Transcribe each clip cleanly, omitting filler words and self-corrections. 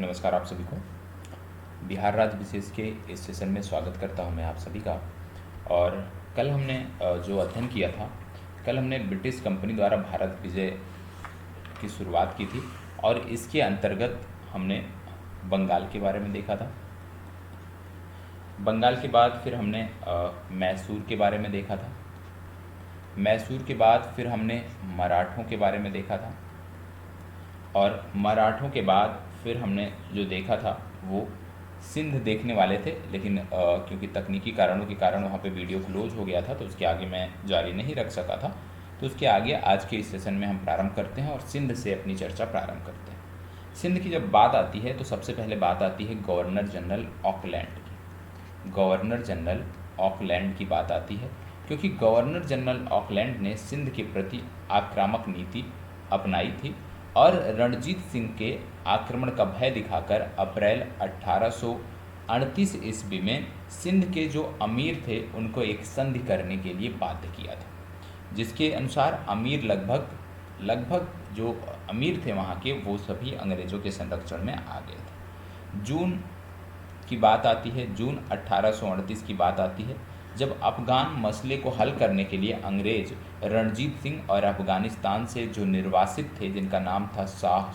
नमस्कार आप सभी को। बिहार राज्य विशेष के इस सेशन में स्वागत करता हूं मैं आप सभी का। और कल हमने जो अध्ययन किया था, कल हमने ब्रिटिश कंपनी द्वारा भारत विजय की शुरुआत की थी और इसके अंतर्गत हमने बंगाल के बारे में देखा था। बंगाल के बाद फिर हमने मैसूर के बारे में देखा था। मैसूर के बाद फिर हमने मराठों के बारे में देखा था और मराठों के बाद फिर हमने जो देखा था वो सिंध देखने वाले थे, लेकिन क्योंकि तकनीकी कारणों के कारण वहाँ पे वीडियो क्लोज हो गया था तो उसके आगे मैं जारी नहीं रख सका था। तो उसके आगे आज के इस सेशन में हम प्रारंभ करते हैं और सिंध से अपनी चर्चा प्रारंभ करते हैं। सिंध की जब बात आती है तो सबसे पहले बात आती है गवर्नर जनरल ऑकलैंड की। गवर्नर जनरल ऑकलैंड की बात आती है क्योंकि गवर्नर जनरल ऑकलैंड ने सिंध के प्रति आक्रामक नीति अपनाई थी और रणजीत सिंह के आक्रमण का भय दिखाकर अप्रैल 1838 ईस्वी में सिंध के जो अमीर थे उनको एक संधि करने के लिए बाध्य किया था, जिसके अनुसार अमीर लगभग जो अमीर थे वहाँ के वो सभी अंग्रेज़ों के संरक्षण में आ गए थे। जून की बात आती है, जून 1838 की बात आती है जब अफगान मसले को हल करने के लिए अंग्रेज रणजीत सिंह और अफगानिस्तान से जो निर्वासित थे जिनका नाम था शाह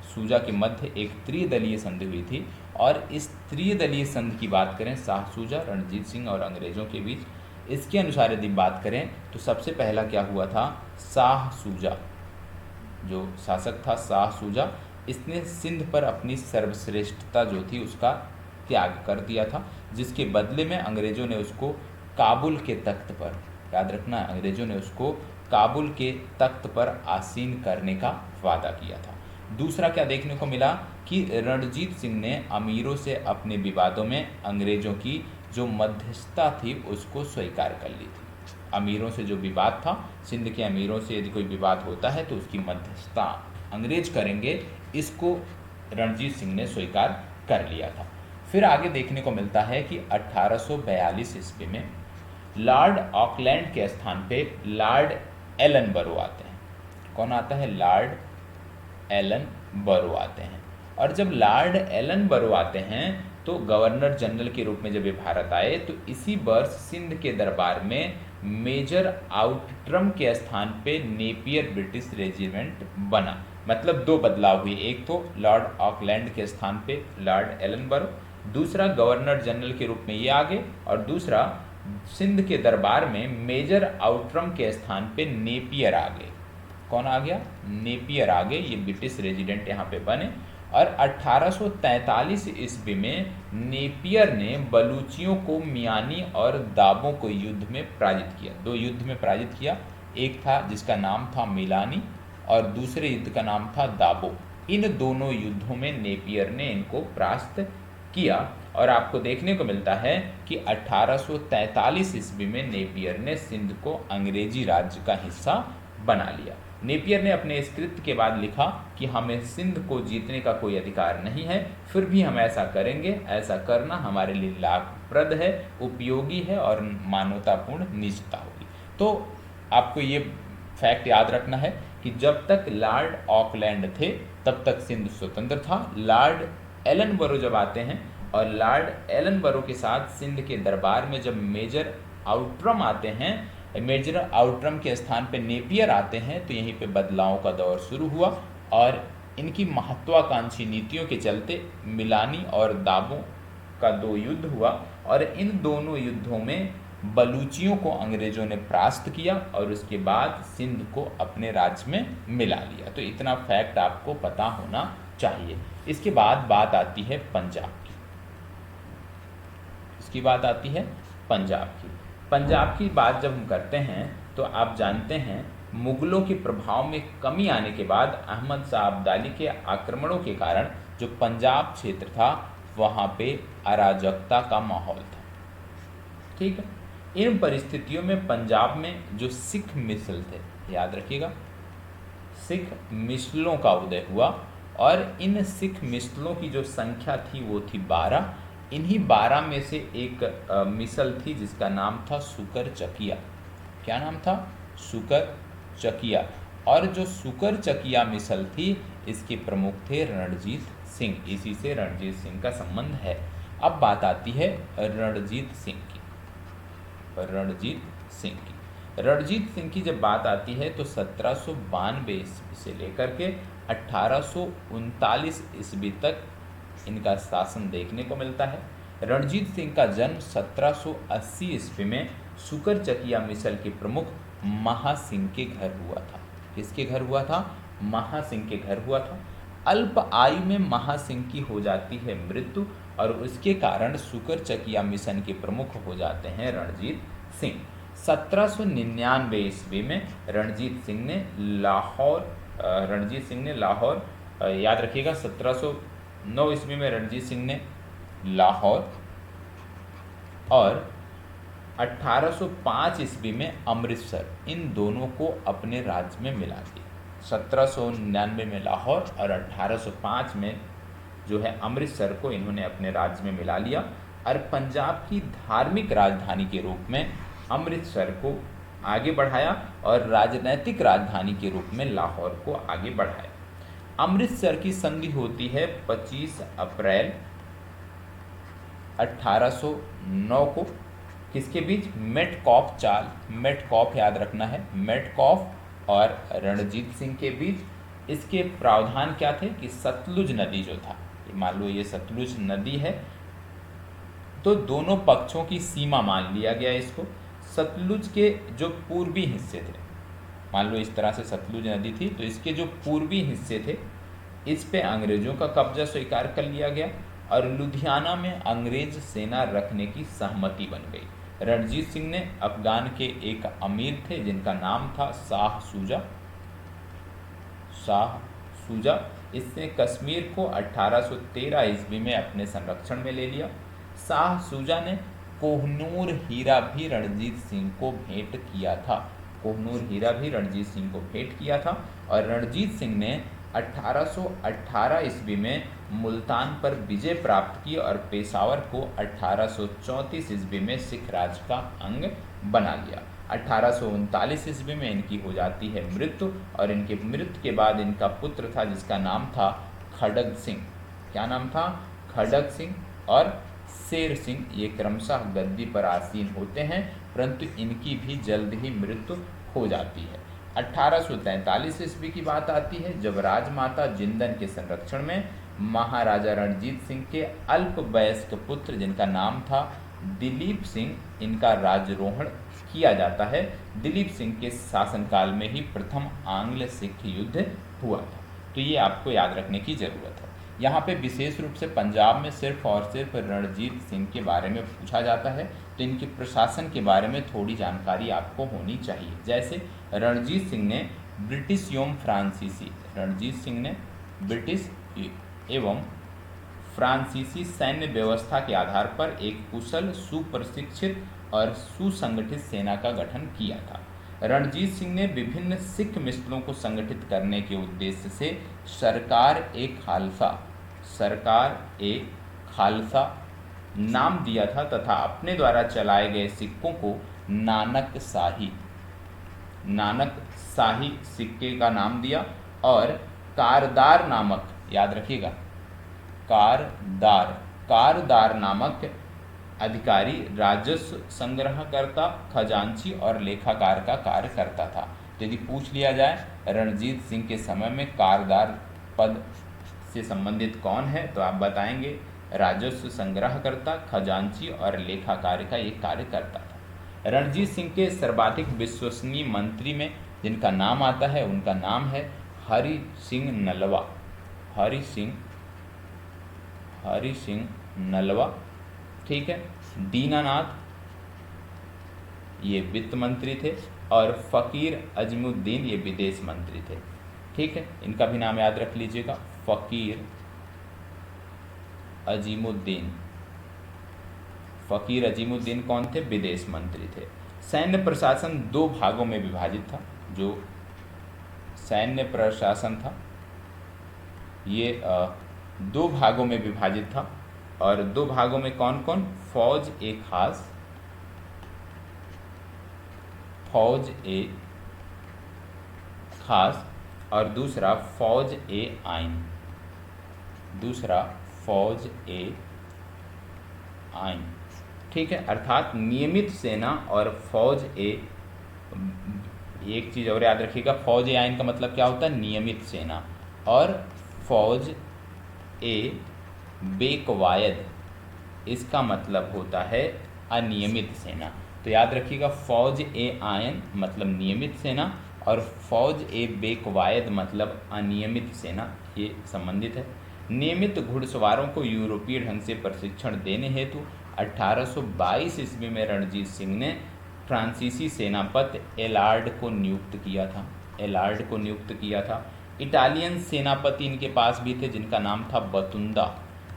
सूजा के मध्य एक त्रिदलीय संधि हुई थी। और इस त्रिदलीय संधि की बात करें शाह सूजा, रणजीत सिंह और अंग्रेज़ों के बीच, इसके अनुसार यदि बात करें तो सबसे पहला क्या हुआ था, शाह सूजा जो शासक था शाह सूजा, इसने सिंध पर अपनी सर्वश्रेष्ठता जो थी उसका त्याग कर दिया था, जिसके बदले में अंग्रेज़ों ने उसको काबुल के तख्त पर, याद रखना अंग्रेज़ों ने उसको काबुल के तख्त पर आसीन करने का वादा किया था। दूसरा क्या देखने को मिला कि रणजीत सिंह ने अमीरों से अपने विवादों में अंग्रेज़ों की जो मध्यस्थता थी उसको स्वीकार कर ली थी। अमीरों से जो विवाद था, सिंध के अमीरों से यदि कोई विवाद होता है तो उसकी मध्यस्थता अंग्रेज करेंगे, इसको रणजीत सिंह ने स्वीकार कर लिया था। फिर आगे देखने को मिलता है कि 1842 ईस्वी में लॉर्ड ऑकलैंड के स्थान पे लॉर्ड एलन बरो आते हैं। कौन आता है? लॉर्ड एलन बरो आते हैं। और जब लॉर्ड एलन बरो आते हैं तो गवर्नर जनरल के रूप में जब ये भारत आए तो इसी वर्ष सिंध के दरबार में मेजर आउटरम के स्थान पे नेपियर ब्रिटिश रेजिमेंट बना। मतलब दो बदलाव हुए, एक तो लॉर्ड ऑकलैंड के स्थान पे लॉर्ड एलन बरो, दूसरा गवर्नर जनरल के रूप में ये आ गए, और दूसरा सिंध के दरबार में मेजर आउटरम के स्थान पे नेपियर आ गए। कौन आ गया? नेपियर आ गए। ये ब्रिटिश रेजिडेंट यहाँ पे बने। और 1843 ईस्वी में नेपियर ने बलूचियों को मियानी और दाबों को युद्ध में पराजित किया। दो युद्ध में पराजित किया, एक था जिसका नाम था मिलानी और दूसरे युद्ध का नाम था दाबो। इन दोनों युद्धों में नेपियर ने इनको परास्त किया और आपको देखने को मिलता है कि 1843 ईस्वी में नेपियर ने सिंध को अंग्रेजी राज्य का हिस्सा बना लिया। नेपियर ने अपने इस कृत्य के बाद लिखा कि हमें सिंध को जीतने का कोई अधिकार नहीं है, फिर भी हम ऐसा करेंगे, ऐसा करना हमारे लिए लाभप्रद है, उपयोगी है और मानवतापूर्ण निजता होगी। तो आपको ये फैक्ट याद रखना है कि जब तक लॉर्ड ऑकलैंड थे तब तक सिंध स्वतंत्र था। लॉर्ड एलन बरो जब आते हैं और लॉर्ड एलन बरो के साथ सिंध के दरबार में जब मेजर आउटरम आते हैं, मेजर आउटरम के स्थान पे नेपियर आते हैं, तो यहीं पे बदलाव का दौर शुरू हुआ और इनकी महत्वाकांक्षी नीतियों के चलते मिलानी और दाबों का दो युद्ध हुआ और इन दोनों युद्धों में बलूचियों को अंग्रेज़ों ने परास्त किया और उसके बाद सिंध को अपने राज्य में मिला लिया। तो इतना फैक्ट आपको पता होना चाहिए। इसके बाद बात आती है पंजाब की। इसकी बात आती है पंजाब की। पंजाब की बात जब हम करते हैं तो आप जानते हैं मुगलों के प्रभाव में कमी आने के बाद अहमद शाह अब्दाली के आक्रमणों के कारण जो पंजाब क्षेत्र था वहाँ पे अराजकता का माहौल था। ठीक है, इन परिस्थितियों में पंजाब में जो सिख मिसल थे, याद रखिएगा, सिख मिसलों का उदय हुआ और इन सिख मिसलों की जो संख्या थी वो थी 12। इन्हीं 12 में से एक मिसल थी जिसका नाम था सुकर चकिया। क्या नाम था? सुकर चकिया। और जो सुकर चकिया मिसल थी इसके प्रमुख थे रणजीत सिंह। इसी से रणजीत सिंह का संबंध है। अब बात आती है रणजीत सिंह की। रणजीत सिंह की जब बात आती है तो 1792 ईस्वी से लेकर के 1839 ईस्वी तक इनका शासन देखने को मिलता है। रणजीत सिंह का जन्म 1780 ईस्वी में सुकर चकिया मिसल के प्रमुख महासिंह के घर हुआ था। किसके घर हुआ था? महासिंह के घर हुआ था। अल्प आयु में महासिंह की हो जाती है मृत्यु और उसके कारण सुकर चकिया मिशन के प्रमुख हो जाते हैं रणजीत सिंह। 1799 ईस्वी में रणजीत सिंह ने लाहौर याद रखिएगा 1709 ईस्वी में रणजीत सिंह ने लाहौर और 1805 ईस्वी में अमृतसर, इन दोनों को अपने राज्य में मिला दिया। 1799 में लाहौर और 1805 में जो है अमृतसर को इन्होंने अपने राज्य में मिला लिया और पंजाब की धार्मिक राजधानी के रूप में अमृतसर को आगे बढ़ाया और राजनैतिक राजधानी के रूप में लाहौर को आगे बढ़ाया। अमृतसर की संधि होती है 25 अप्रैल 1809 को। किसके बीच? मेटकॉफ चाल, मेटकॉफ याद रखना है, मेटकॉफ और रणजीत सिंह के बीच। इसके प्रावधान क्या थे कि सतलुज नदी जो था, मान लो ये सतलुज नदी है तो दोनों पक्षों की सीमा मान लिया गया इसको। सतलुज के जो पूर्वी हिस्से थे, मान लो इस तरह से सतलुज नदी थी तो इसके जो पूर्वी हिस्से थे इस पे अंग्रेजों का कब्जा स्वीकार कर लिया गया और लुधियाना में अंग्रेज सेना रखने की सहमति बन गई। रणजीत सिंह ने अफगान के एक अमीर थे जिनका नाम था शाह सूजा, इसने कश्मीर को 1813 ईस्वी में अपने संरक्षण में ले लिया। शाह सूजा ने कोहनूर हीरा भी रणजीत सिंह को भेंट किया था और रणजीत सिंह ने 1818 ईस्वी में मुल्तान पर विजय प्राप्त की और पेशावर को 1834 ईस्वी में सिख राज का अंग बना लिया। 1839 ईस्वी में इनकी हो जाती है मृत्यु और इनके मृत्यु के बाद इनका पुत्र था जिसका नाम था खड़ग सिंह। क्या नाम था? खड़ग सिंह और शेर सिंह। ये क्रमशः गद्दी पर आसीन होते हैं परंतु इनकी भी जल्द ही मृत्यु हो जाती है। 1843 ईस्वी की बात आती है जब राजमाता जिंदन के संरक्षण में महाराजा रणजीत सिंह के अल्प वयस्क पुत्र जिनका नाम था दिलीप सिंह, इनका राज्यारोहण किया जाता है। दिलीप सिंह के शासनकाल में ही प्रथम आंग्ल सिख युद्ध हुआ था। तो ये आपको याद रखने की जरूरत है। यहाँ पे विशेष रूप से पंजाब में सिर्फ और सिर्फ रणजीत सिंह के बारे में पूछा जाता है तो इनके प्रशासन के बारे में थोड़ी जानकारी आपको होनी चाहिए। जैसे रणजीत सिंह ने ब्रिटिश एवं फ्रांसीसी सैन्य व्यवस्था के आधार पर एक कुशल, सुप्रशिक्षित और सुसंगठित सेना का गठन किया था। रणजीत सिंह ने विभिन्न सिख मिसलों को संगठित करने के उद्देश्य से सरकार ए खालसा नाम दिया था तथा अपने द्वारा चलाए गए सिक्कों को नानक शाही सिक्के का नाम दिया और कारदार नामक, याद रखिएगा, कारदार नामक अधिकारी राजस्व संग्रहकर्ता, खजांची और लेखाकार का कार्य करता था। तो यदि पूछ लिया जाए रणजीत सिंह के समय में कारदार पद से संबंधित कौन है तो आप बताएंगे राजस्व संग्रहकर्ता, खजांची और लेखाकार का ये कार्य करता था। रणजीत सिंह के सर्वाधिक विश्वसनीय मंत्री में जिनका नाम आता है उनका नाम है हरि सिंह नलवा, ठीक है। दीनानाथ ये वित्त मंत्री थे और फकीर अजमुद्दीन ये विदेश मंत्री थे, ठीक है। इनका भी नाम याद रख लीजिएगा, फकीर अजीमुद्दीन कौन थे? विदेश मंत्री थे। सैन्य प्रशासन दो भागों में विभाजित था। जो सैन्य प्रशासन था ये दो भागों में विभाजित था और दो भागों में कौन कौन? फौज खास और दूसरा फौज ए आइन, दूसरा फौज ए आइन। ठीक है, अर्थात नियमित सेना और फौज ए, एक चीज़ और याद रखिएगा, फौज ए आइन का मतलब क्या होता है, नियमित सेना, और फौज ए बेकवायद इसका मतलब होता है अनियमित सेना। तो याद रखिएगा, फौज ए आयन मतलब नियमित सेना और फौज ए बेकवायद मतलब अनियमित सेना, ये संबंधित है। नियमित घुड़सवारों को यूरोपीय ढंग से प्रशिक्षण देने हेतु 1822 ईस्वी में रणजीत सिंह ने फ्रांसीसी सेनापति एलार्ड को नियुक्त किया था, एलार्ड को नियुक्त किया था। इटालियन सेनापति इनके पास भी थे जिनका नाम था बतुंदा,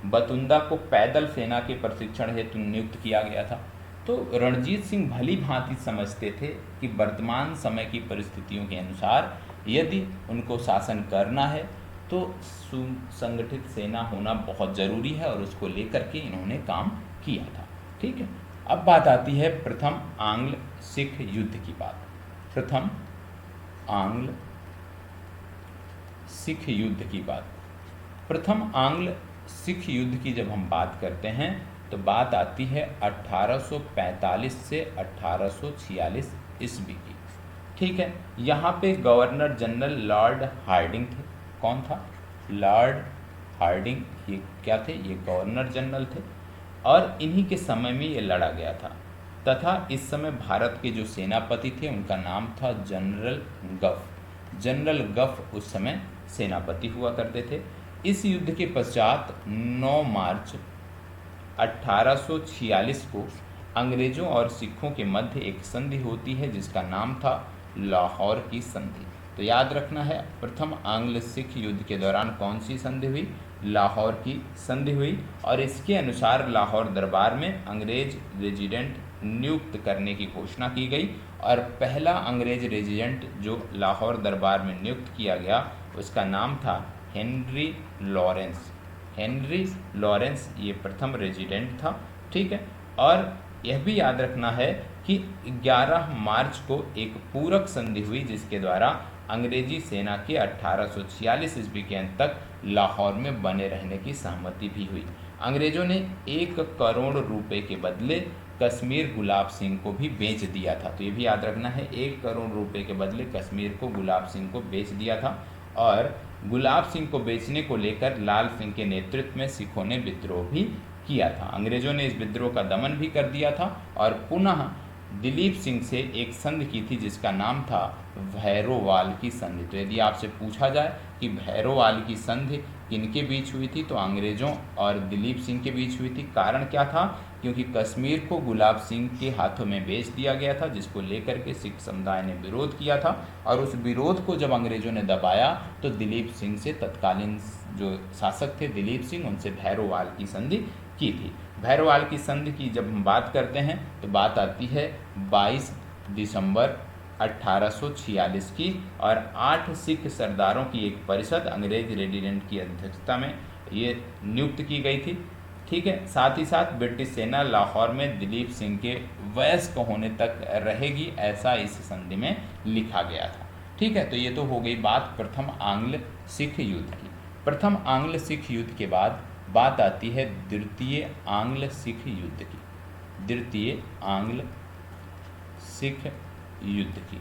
बतुंदा को पैदल सेना के प्रशिक्षण हेतु नियुक्त किया गया था। तो रणजीत सिंह भली भांति समझते थे कि वर्तमान समय की परिस्थितियों के अनुसार यदि उनको शासन करना है तो सुसंगठित सेना होना बहुत ज़रूरी है, और उसको लेकर के इन्होंने काम किया था। ठीक है, अब बात आती है प्रथम आंग्ल सिख युद्ध की बात। प्रथम आंग्ल सिख युद्ध की बात, प्रथम आंग्ल सिख युद्ध की जब हम बात करते हैं तो बात आती है 1845 से 1846 ईस्वी की। ठीक है, यहाँ पे गवर्नर जनरल लॉर्ड हार्डिंग थे। कौन था? लॉर्ड हार्डिंग, ये क्या थे? ये गवर्नर जनरल थे, और इन्हीं के समय में ये लड़ा गया था। तथा इस समय भारत के जो सेनापति थे उनका नाम था जनरल गफ, जनरल गफ उस समय सेनापति हुआ करते थे। इस युद्ध के पश्चात 9 मार्च 1846 को अंग्रेजों और सिखों के मध्य एक संधि होती है जिसका नाम था लाहौर की संधि। तो याद रखना है, प्रथम आंग्ल सिख युद्ध के दौरान कौन सी संधि हुई? लाहौर की संधि हुई, और इसके अनुसार लाहौर दरबार में अंग्रेज रेजिडेंट नियुक्त करने की घोषणा की गई, और पहला अंग्रेज रेजिडेंट जो लाहौर दरबार में नियुक्त किया गया उसका नाम था हेनरी लॉरेंस। हेनरी लॉरेंस ये प्रथम रेजिडेंट था। ठीक है, और यह भी याद रखना है कि 11 मार्च को एक पूरक संधि हुई जिसके द्वारा अंग्रेजी सेना के 1846 ईस्वी के अंत तक लाहौर में बने रहने की सहमति भी हुई। अंग्रेजों ने 1 करोड़ रुपए के बदले कश्मीर गुलाब सिंह को भी बेच दिया था। तो ये भी याद रखना है, 1 करोड़ रुपए के बदले कश्मीर को गुलाब सिंह को बेच दिया था, और गुलाब सिंह को बेचने को लेकर लाल सिंह के नेतृत्व में सिखों ने विद्रोह भी किया था। अंग्रेजों ने इस विद्रोह का दमन भी कर दिया था, और पुनः दिलीप सिंह से एक संधि की थी जिसका नाम था भैरोवाल की संधि। तो यदि आपसे पूछा जाए कि भैरोवाल की संधि किनके बीच हुई थी, तो अंग्रेजों और दिलीप सिंह के बीच हुई थी। कारण क्या था? क्योंकि कश्मीर को गुलाब सिंह के हाथों में बेच दिया गया था, जिसको लेकर के सिख समुदाय ने विरोध किया था, और उस विरोध को जब अंग्रेजों ने दबाया तो दिलीप सिंह से तत्कालीन जो शासक थे दिलीप सिंह, उनसे भैरोवाल की संधि की थी। भैरोवाल की संधि की जब हम बात करते हैं तो बात आती है 22 दिसंबर 1846 की, और 8 सिख सरदारों की एक परिषद अंग्रेज रेजिडेंट की अध्यक्षता में ये नियुक्त की गई थी। ठीक है, साथ ही साथ ब्रिटिश सेना लाहौर में दिलीप सिंह के वयस्क होने तक रहेगी, ऐसा इस संधि में लिखा गया था। ठीक है, तो ये तो हो गई बात प्रथम आंग्ल सिख युद्ध की। प्रथम आंग्ल सिख युद्ध के बाद बात आती है द्वितीय आंग्ल सिख युद्ध की। द्वितीय आंग्ल सिख युद्ध की।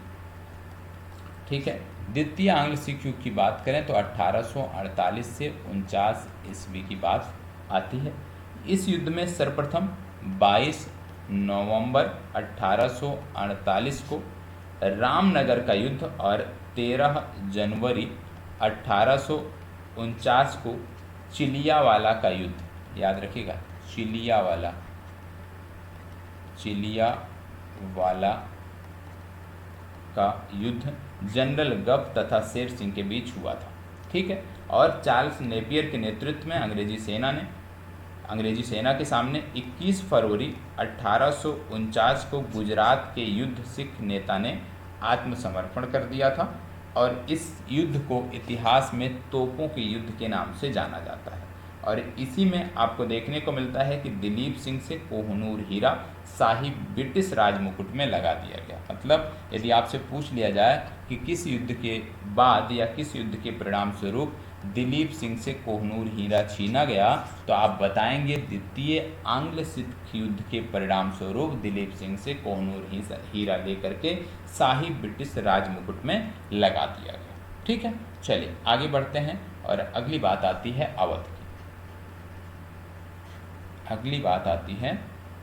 ठीक है, द्वितीय आंग्ल सिख युद्ध की बात करें तो 1848 से 49 ईस्वी की बात आती है। इस युद्ध में सर्वप्रथम 22 नवंबर 1848 को रामनगर का युद्ध और 13 जनवरी 1849 को चिलियावाला का युद्ध, याद रखिएगा चिलियावाला का युद्ध जनरल गफ तथा शेर सिंह के बीच हुआ था। ठीक है, और चार्ल्स नेपियर के नेतृत्व में अंग्रेजी सेना के सामने 21 फरवरी 1849 को गुजरात के युद्ध सिख नेता ने आत्मसमर्पण कर दिया था, और इस युद्ध को इतिहास में तोपों के युद्ध के नाम से जाना जाता है। और इसी में आपको देखने को मिलता है कि दिलीप सिंह से कोहिनूर हीरा शाही ब्रिटिश राज मुकुट में लगा दिया गया। मतलब यदि आपसे पूछ लिया जाए कि किस युद्ध के बाद या किस युद्ध के परिणाम स्वरूप दिलीप सिंह से कोहिनूर हीरा छीना गया, तो आप बताएंगे द्वितीय आंग्ल सिख युद्ध के परिणाम स्वरूप दिलीप सिंह से कोहिनूर हीरा लेकर के शाही ब्रिटिश राज मुकुट में लगा दिया गया। ठीक है, चलिए आगे बढ़ते हैं और अगली बात आती है अवध की। अगली बात आती है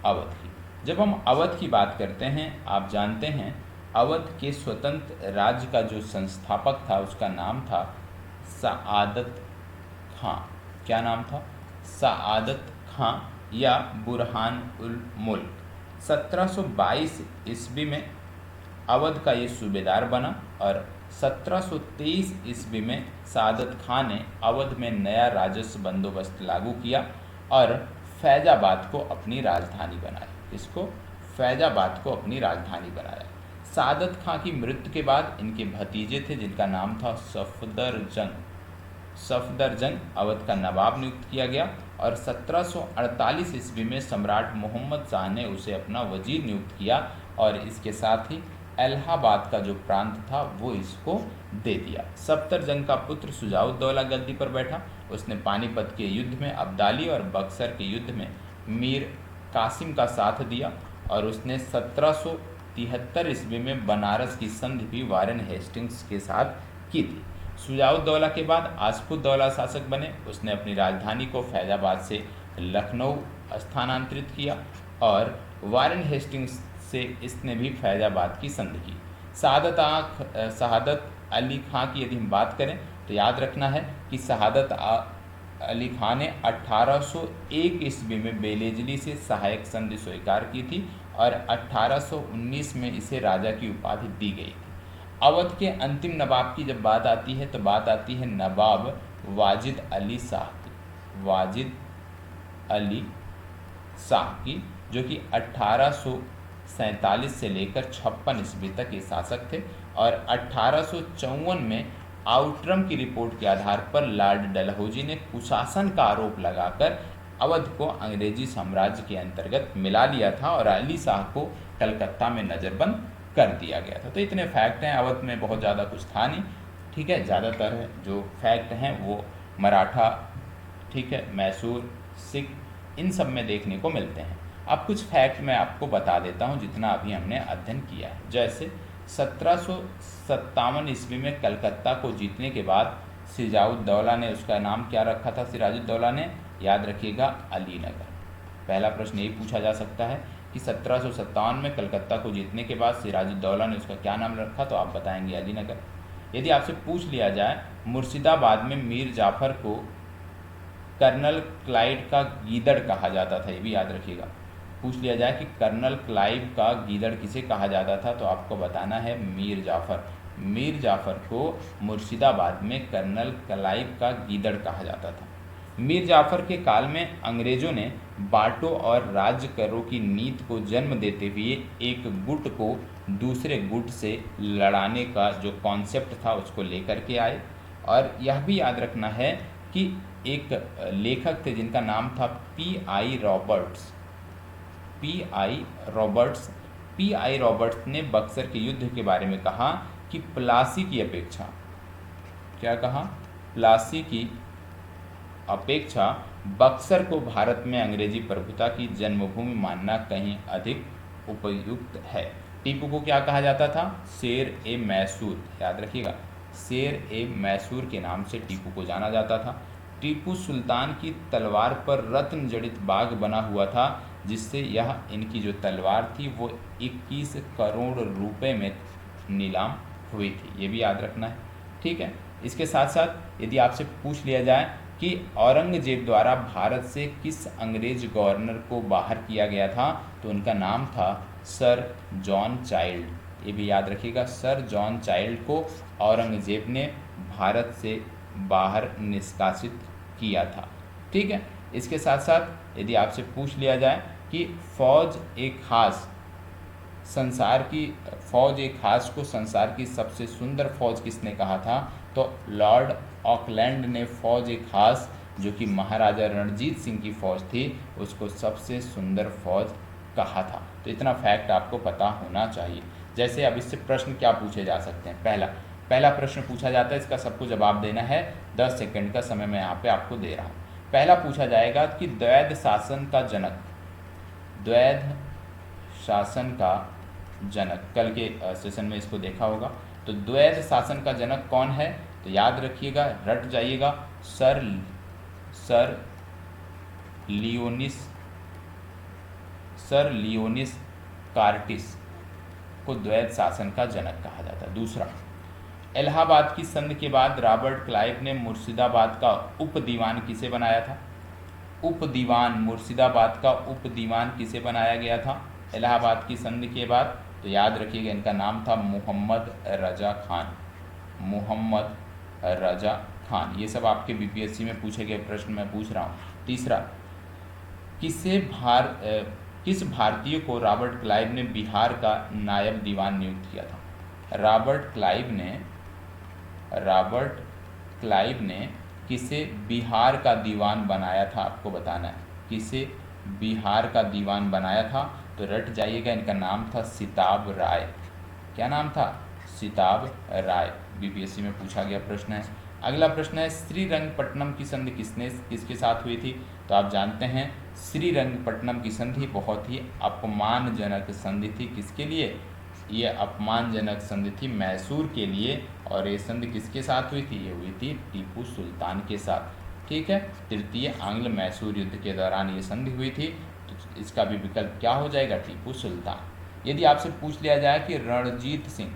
अवध की। जब हम अवध की बात करते हैं, आप जानते हैं अवध के स्वतंत्र राज्य का जो संस्थापक था उसका नाम था सआदत खां। क्या नाम था? सआदत खां या बुरहान उल मुल्क। 1722 ईस्वी में अवध का ये सूबेदार बना और 1723 ईस्वी में सआदत खां ने अवध में नया राजस्व बंदोबस्त लागू किया और फैजाबाद को अपनी राजधानी बनाया। इसको फैजाबाद को अपनी राजधानी बनाया। सआदत खां की मृत्यु के बाद इनके भतीजे थे जिनका नाम था सफदरजंग। सफदरजंग अवध का नवाब नियुक्त किया गया और 1748 ईस्वी में सम्राट मोहम्मद शाह ने उसे अपना वजीर नियुक्त किया और इसके साथ ही इलाहाबाद का जो प्रांत था वो इसको दे दिया। सफदरजंग का पुत्र शुजाउद्दौला गद्दी पर बैठा। उसने पानीपत के युद्ध में अब्दाली और बक्सर के युद्ध में मीर कासिम का साथ दिया और उसने 1773 ईस्वी में बनारस की संधि भी वारेन हेस्टिंग्स के साथ की थी। शुजाउद्दौला के बाद आसफुद्दौला शासक बने। उसने अपनी राजधानी को फैजाबाद से लखनऊ स्थानांतरित किया और वारेन हेस्टिंग्स से इसने भी फैजाबाद की संधि की। शहादत अली खां की यदि हम बात करें तो याद रखना है कि शहादत अली खां ने 1801 ईस्वी में बेलेजली से सहायक संधि स्वीकार की थी और 1819 में इसे राजा की उपाधि दी गई थी। अवध के अंतिम नवाब की जब बात आती है तो बात आती है नवाब वाजिद अली शाह की। वाजिद अली शाह की, जो कि 1847 से लेकर 56 ईस्वी तक ये शासक थे और 1854 में आउटरम की रिपोर्ट के आधार पर लॉर्ड डलहौजी ने कुशासन का आरोप लगाकर अवध को अंग्रेजी साम्राज्य के अंतर्गत मिला लिया था और अली शाह को कलकत्ता में नज़रबंद कर दिया गया था। तो इतने फैक्ट हैं, अवध में बहुत ज़्यादा कुछ था नहीं। ठीक है, ज़्यादातर जो फैक्ट हैं वो मराठा, ठीक है, मैसूर, सिख, इन सब में देखने को मिलते हैं। अब कुछ फैक्ट मैं आपको बता देता हूँ जितना अभी हमने अध्ययन किया है। जैसे 1757 ईस्वी में कलकत्ता को जीतने के बाद सिराजुद्दौला ने, उसका नाम क्या रखा था सिराजुद्दौला ने? याद रखिएगा, अलीनगर। पहला प्रश्न यही पूछा जा सकता है कि 1757 में कलकत्ता को जीतने के बाद सिराजुद्दौला ने उसका क्या नाम रखा, तो आप बताएंगे अलीनगर। यदि आपसे पूछ लिया जाए मुर्शिदाबाद में मीर जाफर को कर्नल क्लाइव का गीदड़ कहा जाता था, ये भी याद रखिएगा। पूछ लिया जाए कि कर्नल क्लाइव का गीदड़ किसे कहा जाता था, तो आपको बताना है मीर जाफर। मीर जाफर को मुर्शिदाबाद में कर्नल क्लाइव का गीदड़ कहा जाता था। मीर जाफर के काल में अंग्रेजों ने बाटो और राज्य करों की नीति को जन्म देते हुए एक गुट को दूसरे गुट से लड़ाने का जो कॉन्सेप्ट था उसको लेकर के आए। और यह भी याद रखना है कि एक लेखक थे जिनका नाम था P.I. रॉबर्ट्स ने बक्सर के युद्ध के बारे में कहा कि प्लासी की अपेक्षा, क्या कहा? प्लासी की अपेक्षा बक्सर को भारत में अंग्रेजी प्रभुता की जन्मभूमि मानना कहीं अधिक उपयुक्त है। टीपू को क्या कहा जाता था? शेर-ए-मैसूर, याद रखिएगा, शेर-ए-मैसूर के नाम से टीपू को जाना जाता था। टीपू सुल्तान की तलवार पर रत्न जड़ित बाग बना हुआ था, जिससे यह इनकी जो तलवार थी वो 21 करोड़ रुपए में नीलाम हुई थी, ये भी याद रखना है। ठीक है, इसके साथ साथ यदि आपसे पूछ लिया जाए कि औरंगजेब द्वारा भारत से किस अंग्रेज गवर्नर को बाहर किया गया था, तो उनका नाम था सर जॉन चाइल्ड। ये भी याद रखिएगा, सर जॉन चाइल्ड को औरंगजेब ने भारत से बाहर निष्कासित किया था। ठीक है, इसके साथ साथ यदि आपसे पूछ लिया जाए कि फौज एक खास को संसार की सबसे सुंदर फौज किसने कहा था, तो लॉर्ड ऑकलैंड ने फौज एक खास जो कि महाराजा रणजीत सिंह की फ़ौज थी उसको सबसे सुंदर फौज कहा था। तो इतना फैक्ट आपको पता होना चाहिए। जैसे अब इससे प्रश्न क्या पूछे जा सकते हैं। पहला प्रश्न पूछा जाता है, इसका सबको जवाब देना है। 10 सेकंड का समय मैं यहाँ पे आपको दे रहा हूँ। पहला पूछा जाएगा कि द्वैध शासन का जनक, द्वैध शासन का जनक, कल के सेशन में इसको देखा होगा। तो द्वैध शासन का जनक कौन है? तो याद रखिएगा, रट जाइएगा, सर लियोनिस कार्टिस को द्वैध शासन का जनक कहा जाता है। दूसरा, इलाहाबाद की संधि के बाद रॉबर्ट क्लाइव ने मुर्शिदाबाद का उप दीवान किसे बनाया था? उप दीवान, मुर्शिदाबाद का उप दीवान किसे बनाया गया था इलाहाबाद की संधि के बाद? तो याद रखिएगा, इनका नाम था मोहम्मद रजा खान, मोहम्मद रजा खान। ये सब आपके बीपीएससी में पूछे गए प्रश्न मैं पूछ रहा हूँ। तीसरा, किस भारतीय को रॉबर्ट क्लाइव ने बिहार का नायब दीवान नियुक्त किया था? रॉबर्ट क्लाइव ने किसे बिहार का दीवान बनाया था? आपको बताना है किसे बिहार का दीवान बनाया था। तो रट जाइएगा, इनका नाम था सिताब राय। क्या नाम था? सिताब राय। बीपीएससी में पूछा गया प्रश्न है। अगला प्रश्न है, श्रीरंगपट्टनम की संधि किसके साथ हुई थी? तो आप जानते हैं श्रीरंगपट्टनम की संधि बहुत ही अपमानजनक संधि थी। किसके लिए? ये अपमानजनक संधि थी मैसूर के लिए। और ये संधि किसके साथ हुई थी? ये हुई थी टीपू सुल्तान के साथ। ठीक है, तृतीय आंग्ल मैसूर युद्ध के दौरान ये संधि हुई थी। तो इसका भी विकल्प क्या हो जाएगा? टीपू सुल्तान। यदि आपसे पूछ लिया जाए कि रणजीत सिंह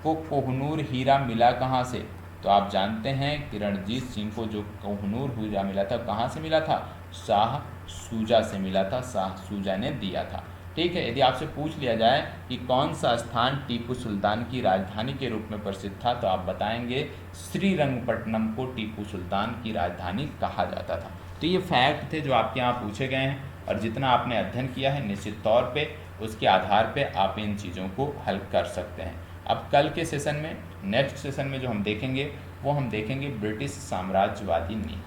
को कोहनूर हीरा मिला कहाँ से? तो आप जानते हैं कि रणजीत सिंह को जो कोहनूर हीरा मिला था कहाँ से मिला था? शाह सूजा से मिला था, शाह सूजा ने दिया था। ठीक है, यदि आपसे पूछ लिया जाए कि कौन सा स्थान टीपू सुल्तान की राजधानी के रूप में प्रसिद्ध था, तो आप बताएंगे श्रीरंगपट्टनम को टीपू सुल्तान की राजधानी कहा जाता था। तो ये फैक्ट थे जो आपके यहाँ पूछे गए हैं, और जितना आपने अध्ययन किया है निश्चित तौर पे उसके आधार पे आप इन चीज़ों को हल कर सकते हैं। अब कल के सेशन में, नेक्स्ट सेशन में जो हम देखेंगे वो हम देखेंगे ब्रिटिश साम्राज्यवादी नीति।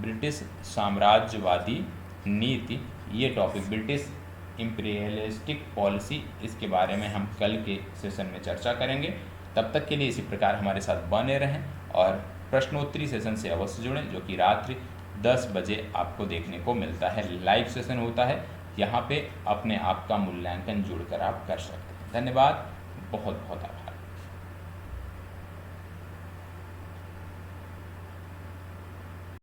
ब्रिटिश साम्राज्यवादी नीति ये टॉपिक, ब्रिटिश इम्पीरियलिस्टिक पॉलिसी, इसके बारे में हम कल के सेशन में चर्चा करेंगे। तब तक के लिए इसी प्रकार हमारे साथ बने रहें और प्रश्नोत्तरी सेशन से अवश्य जुड़ें, जो कि रात्रि 10 बजे आपको देखने को मिलता है। लाइव सेशन होता है, यहाँ पे अपने आप का मूल्यांकन जोड़कर आप कर सकते हैं। धन्यवाद, बहुत बहुत आभार।